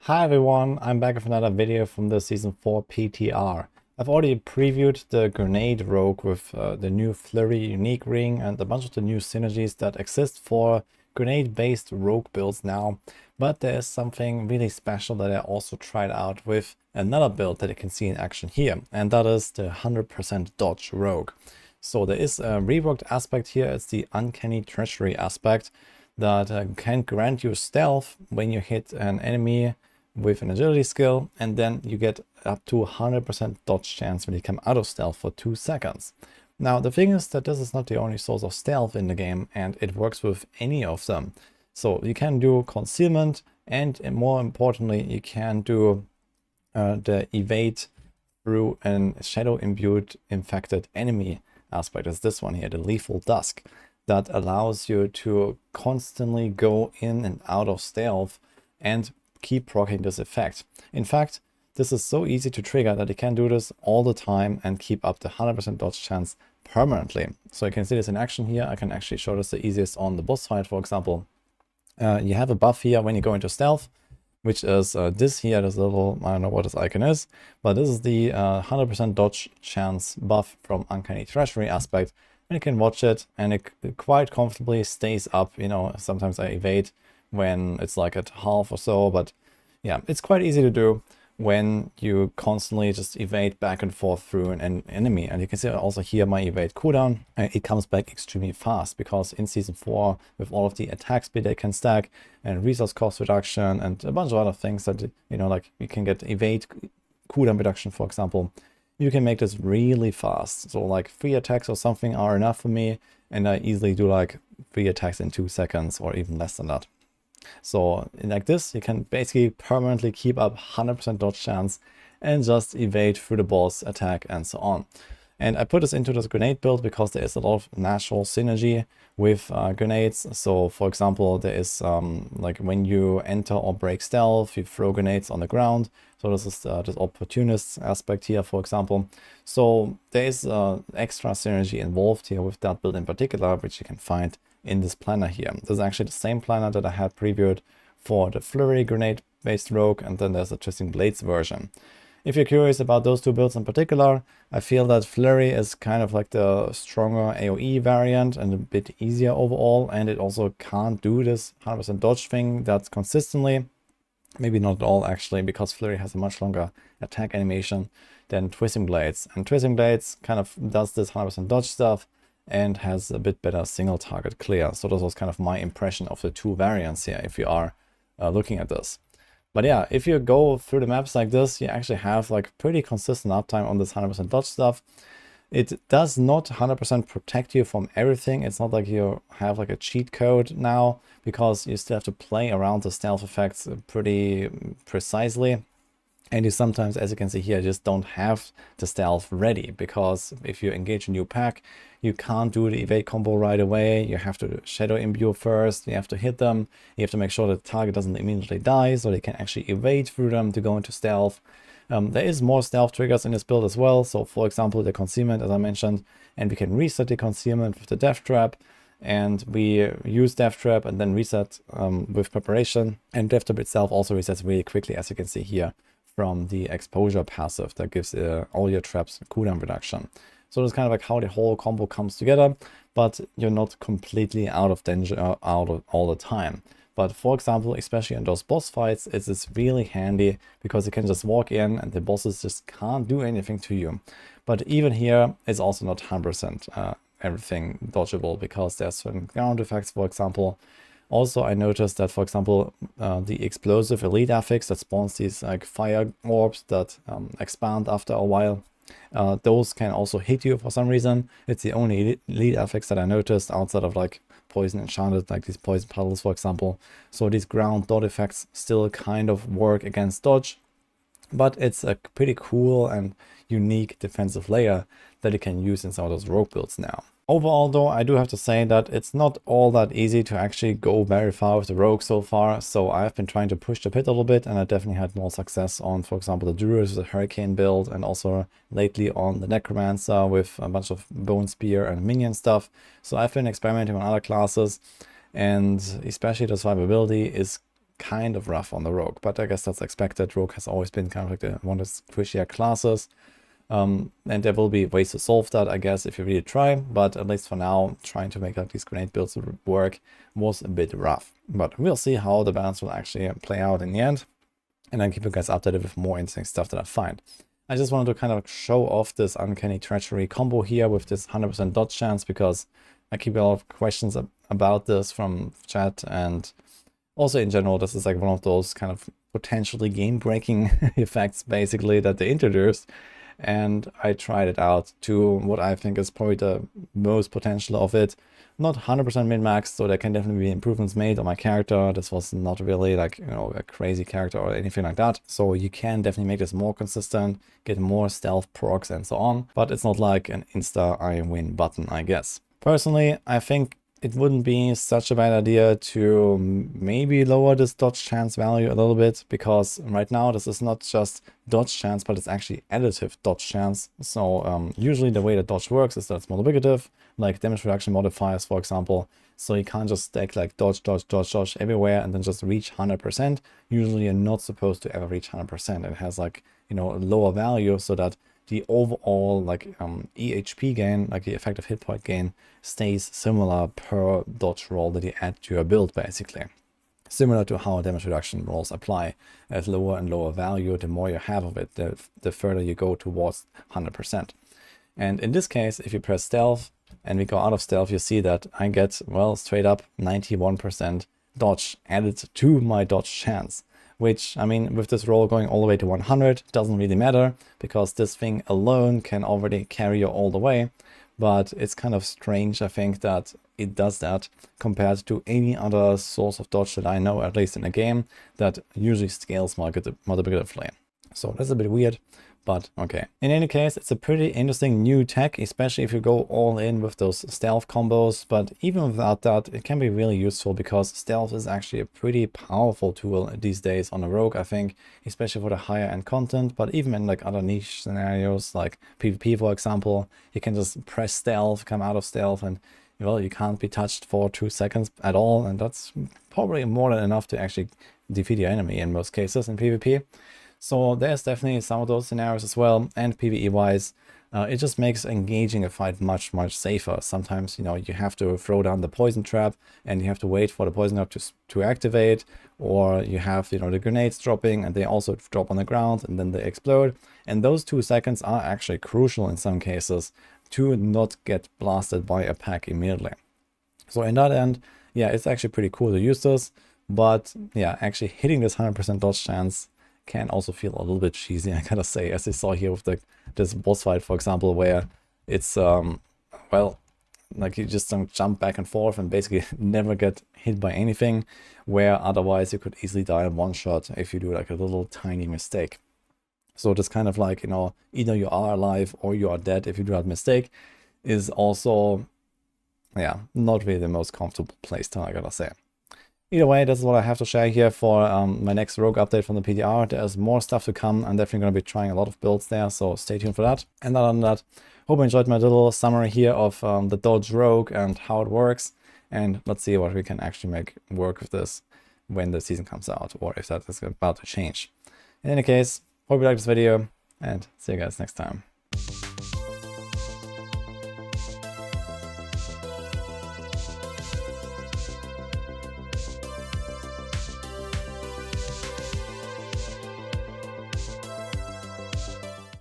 Hi everyone, I'm back with another video from the Season 4 PTR. I've already previewed the Grenade Rogue with the new Flurry Unique Ring and a bunch of the new synergies that exist for grenade-based rogue builds now. But there is something really special that I also tried out with another build that you can see in action here, and that is the 100% Dodge Rogue. So there is a reworked aspect here, it's the Uncanny Treachery aspect that can grant you stealth when you hit an enemy with an agility skill, and then you get up to 100% dodge chance when you come out of stealth for 2 seconds. Now the thing is that this is not the only source of stealth in the game, and it works with any of them. So you can do concealment, and more importantly you can do the evade through a shadow imbued infected enemy aspect. Is this one here, the Lethal Dusk, that allows you to constantly go in and out of stealth and keep proccing this effect. In fact, this is so easy to trigger that you can do this all the time and keep up the 100% dodge chance permanently. So you can see this in action here. I can actually show this the easiest on the boss fight, for example. You have a buff here when you go into stealth, which is this here, this little, I don't know what this icon is, but this is the 100% dodge chance buff from Uncanny Treachery aspect. And you can watch it, and it quite comfortably stays up. You know, sometimes I evade when it's like at half or so, but yeah, it's quite easy to do when you constantly just evade back and forth through an enemy. And you can see also here my evade cooldown, it comes back extremely fast, because in Season 4 with all of the attack speed they can stack and resource cost reduction and a bunch of other things that, you know, like you can get evade cooldown reduction, for example, you can make this really fast. So like 3 attacks or something are enough for me, and I easily do like 3 attacks in 2 seconds or even less than that. So like this, you can basically permanently keep up 100% dodge chance and just evade through the boss, attack, and so on. And I put this into this grenade build because there is a lot of natural synergy with grenades. So for example, there is like when you enter or break stealth, you throw grenades on the ground. So this is this opportunist aspect here, for example. So there is extra synergy involved here with that build in particular, which you can find in this planner here. This is actually the same planner that I had previewed for the Flurry grenade based rogue, and then there's a Twisting Blades version. If you're curious about those two builds in particular, I feel that Flurry is kind of like the stronger AoE variant and a bit easier overall, and it also can't do this 100% dodge thing that's consistently. Maybe not at all actually, because Flurry has a much longer attack animation than Twisting Blades. And Twisting Blades kind of does this 100% dodge stuff and has a bit better single target clear. So this was kind of my impression of the two variants here, if you are looking at this. But yeah, if you go through the maps like this, you actually have like pretty consistent uptime on this 100% dodge stuff. It does not 100% protect you from everything. It's not like you have like a cheat code now, because you still have to play around the stealth effects pretty precisely. And you sometimes, as you can see here, just don't have the stealth ready, because if you engage a new pack, you can't do the evade combo right away. You have to shadow imbue first, you have to hit them, you have to make sure the target doesn't immediately die, so they can actually evade through them to go into stealth. There is more stealth triggers in this build as well. So for example, the concealment, as I mentioned, and we can reset the concealment with the death trap. And we use death trap and then reset with preparation. And death trap itself also resets really quickly, as you can see here, from the exposure passive that gives all your traps cooldown reduction. So that's kind of like how the whole combo comes together, but you're not completely out of danger out of all the time. But for example, especially in those boss fights, it's really handy, because you can just walk in and the bosses just can't do anything to you. But even here, it's also not 100% everything dodgeable, because there's certain ground effects, for example. Also, I noticed that, for example, the explosive elite affix that spawns these like fire orbs that expand after a while, those can also hit you for some reason. It's the only elite affix that I noticed outside of like poison enchanted, like these poison puddles, for example. So these ground dot effects still kind of work against dodge, but it's a pretty cool and unique defensive layer that you can use in some of those rogue builds now. Overall though, I do have to say that it's not all that easy to actually go very far with the rogue so far. So I've been trying to push the pit a little bit, and I definitely had more success on, for example, the Druid with the Hurricane build, and also lately on the Necromancer with a bunch of Bone Spear and minion stuff. So I've been experimenting on other classes, and especially the survivability is kind of rough on the Rogue, but I guess that's expected. Rogue has always been kind of like one of the squishier classes. And there will be ways to solve that, I guess, if you really try, but at least for now, trying to make like these grenade builds work was a bit rough. But we'll see how the balance will actually play out in the end, and then keep you guys updated with more interesting stuff that I find. I just wanted to kind of show off this Uncanny Treachery combo here with this 100% dodge chance, because I keep a lot of questions about this from chat, and also in general, this is like one of those kind of potentially game-breaking effects basically that they introduced. And I tried it out to what I think is probably the most potential of it. Not 100% min-max, so there can definitely be improvements made on my character. This was not really like, you know, a crazy character or anything like that. So you can definitely make this more consistent, get more stealth procs and so on. But it's not like an insta I win button, I guess. Personally, I think it wouldn't be such a bad idea to maybe lower this dodge chance value a little bit, because right now this is not just dodge chance, but it's actually additive dodge chance. So usually the way that dodge works is that it's multiplicative, like damage reduction modifiers, for example. So you can't just stack like dodge, dodge, dodge, dodge everywhere and then just reach 100%. Usually you're not supposed to ever reach 100%. It has like, you know, a lower value so that the overall like EHP gain, like the effective hit point gain, stays similar per dodge roll that you add to your build, basically. Similar to how damage reduction rolls apply. At lower and lower value, the more you have of it, the further you go towards 100%. And in this case, if you press stealth and we go out of stealth, you see that I get, well, straight up 91% dodge added to my dodge chance. Which, I mean, with this roll going all the way to 100, doesn't really matter, because this thing alone can already carry you all the way. But it's kind of strange, I think, that it does that compared to any other source of dodge that I know, at least in a game, that usually scales multiplicatively. So that's a bit weird, but okay. In any case, it's a pretty interesting new tech, especially if you go all in with those stealth combos. But even without that, it can be really useful, because stealth is actually a pretty powerful tool these days on a rogue, I think, especially for the higher end content. But even in like other niche scenarios like PvP, for example, you can just press stealth, come out of stealth, and well, you can't be touched for 2 seconds at all. And that's probably more than enough to actually defeat your enemy in most cases in PvP. So there's definitely some of those scenarios as well, and PvE wise, it just makes engaging a fight much, much safer. Sometimes, you know, you have to throw down the poison trap and you have to wait for the poison trap to activate, or you have, you know, the grenades dropping and they also drop on the ground and then they explode. And those 2 seconds are actually crucial in some cases to not get blasted by a pack immediately. So in that end, yeah, it's actually pretty cool to use this, but yeah, actually hitting this 100% dodge chance can also feel a little bit cheesy, I gotta say, as I saw here with this boss fight, for example, where it's, well, like you just don't jump back and forth and basically never get hit by anything, where otherwise you could easily die in one shot if you do like a little tiny mistake. So this kind of like, you know, either you are alive or you are dead if you do that mistake is also, yeah, not really the most comfortable playstyle, I gotta say. Either way, this is what I have to share here for my next rogue update from the PTR. There's more stuff to come. I'm definitely going to be trying a lot of builds there, so stay tuned for that. And other than that, hope you enjoyed my little summary here of the dodge rogue and how it works. And let's see what we can actually make work with this when the season comes out, or if that is about to change. In any case, hope you liked this video, and see you guys next time.